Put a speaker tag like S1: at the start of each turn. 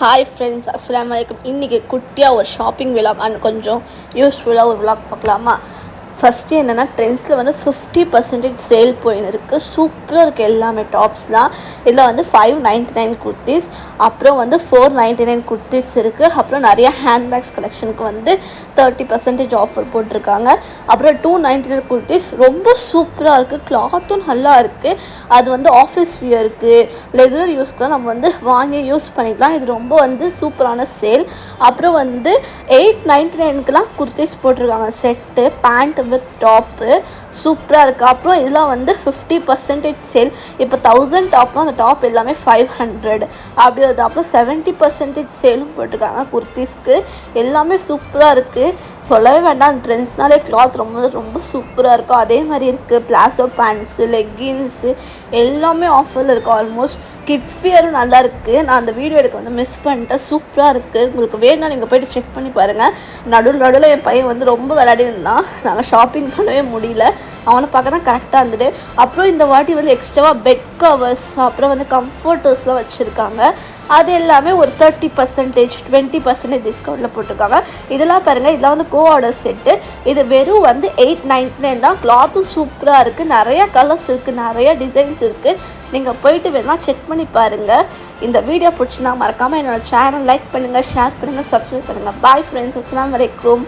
S1: Hi friends, அஸ்ஸலாமு அலைக்கும். இன்றைக்கி குட்டியாக ஒரு ஷாப்பிங் விலாக் அண்ட் கொஞ்சம் யூஸ்ஃபுல்லாக ஒரு விலாக் பார்க்கலாமா? ஃபஸ்ட்டு என்னென்னா, ட்ரெண்ட்ஸில் வந்து 50% சேல் போயின்னு இருக்குது. சூப்பராக இருக்குது எல்லாமே டாப்ஸ்லாம். இதில் வந்து 599 குர்த்திஸ், அப்புறம் வந்து 499 குர்த்திஸ் இருக்குது. அப்புறம் நிறைய ஹேண்ட்பேக்ஸ் கலெக்ஷனுக்கு வந்து 30% ஆஃபர் போட்டிருக்காங்க. அப்புறம் 299 குர்த்திஸ் ரொம்ப சூப்பராக இருக்குது. கிளாத்தும் நல்லா இருக்குது. அது வந்து ஆஃபீஸ் வியருக்கு, ரெகுலர் யூஸ்க்குலாம் நம்ம வந்து வாங்கி யூஸ் பண்ணிக்கலாம். இது ரொம்ப வந்து சூப்பரான சேல். அப்புறம் வந்து 899க்குலாம் குர்த்திஸ் போட்டிருக்காங்க. செட்டு பேண்ட் வித் டாப்பு சூப்பராக இருக்குது. அப்புறம் இதெல்லாம் வந்து 50% சேல். இப்போ 1000 டாப்னா அந்த டாப் எல்லாமே 500 அப்படி வருது. அப்புறம் 70% சேலும் போட்டிருக்காங்க குர்த்திஸ்க்கு. எல்லாமே சூப்பராக இருக்குது, சொல்லவே வேண்டாம். அந்த ட்ரெண்ட்ஸ்னாலே கிளாத் ரொம்ப ரொம்ப சூப்பராக இருக்கும். அதே மாதிரி இருக்குது பிளாசோ பேண்ட்ஸு, லெக்கின்ஸு எல்லாமே ஆஃபரில் இருக்குது. ஆல்மோஸ்ட் கிட்ஸ் வியரும் நல்லா இருக்குது. நான் அந்த வீடியோ எடுக்க வந்து மிஸ் பண்ணிட்டேன். சூப்பராக இருக்குது. உங்களுக்கு வேணும்னா நீங்கள் போய்ட்டு செக் பண்ணி பாருங்கள். நடுவில் என் பையன் வந்து ரொம்ப விளையாடி இருந்தான். நாங்கள் ஷாப்பிங் பண்ணவே முடியல. அவனை பார்க்க தான் கரெக்டாக இருந்துட்டு. அப்புறம் இந்த வாட்டி வந்து எக்ஸ்ட்ராவாக பெட் கவர்ஸ், அப்புறம் வந்து கம்ஃபர்டர்ஸ்லாம் வச்சுருக்காங்க. அது எல்லாமே ஒரு 30% 20% டிஸ்கவுண்ட்டில் போட்டிருக்காங்க. இதெல்லாம் பாருங்கள், இதெல்லாம் வந்து கோ ஆர்டர் செட்டு. இது வெறும் வந்து 899 தான். கிளாத்தும் சூப்பராக இருக்குது. நிறையா கலர்ஸ் இருக்குது, நிறையா டிசைன்ஸ் இருக்குது. நீங்கள் போயிட்டு வேணால் செக் பண்ணி பாருங்கள். இந்த வீடியோ பிடிச்சினா மறக்காமல் என்னோடய சேனல் லைக் பண்ணுங்கள், ஷேர் பண்ணுங்கள், சப்ஸ்கிரைப் பண்ணுங்கள். பாய் ஃப்ரெண்ட்ஸ், அஸ்ஸலாமு அலைக்கும்.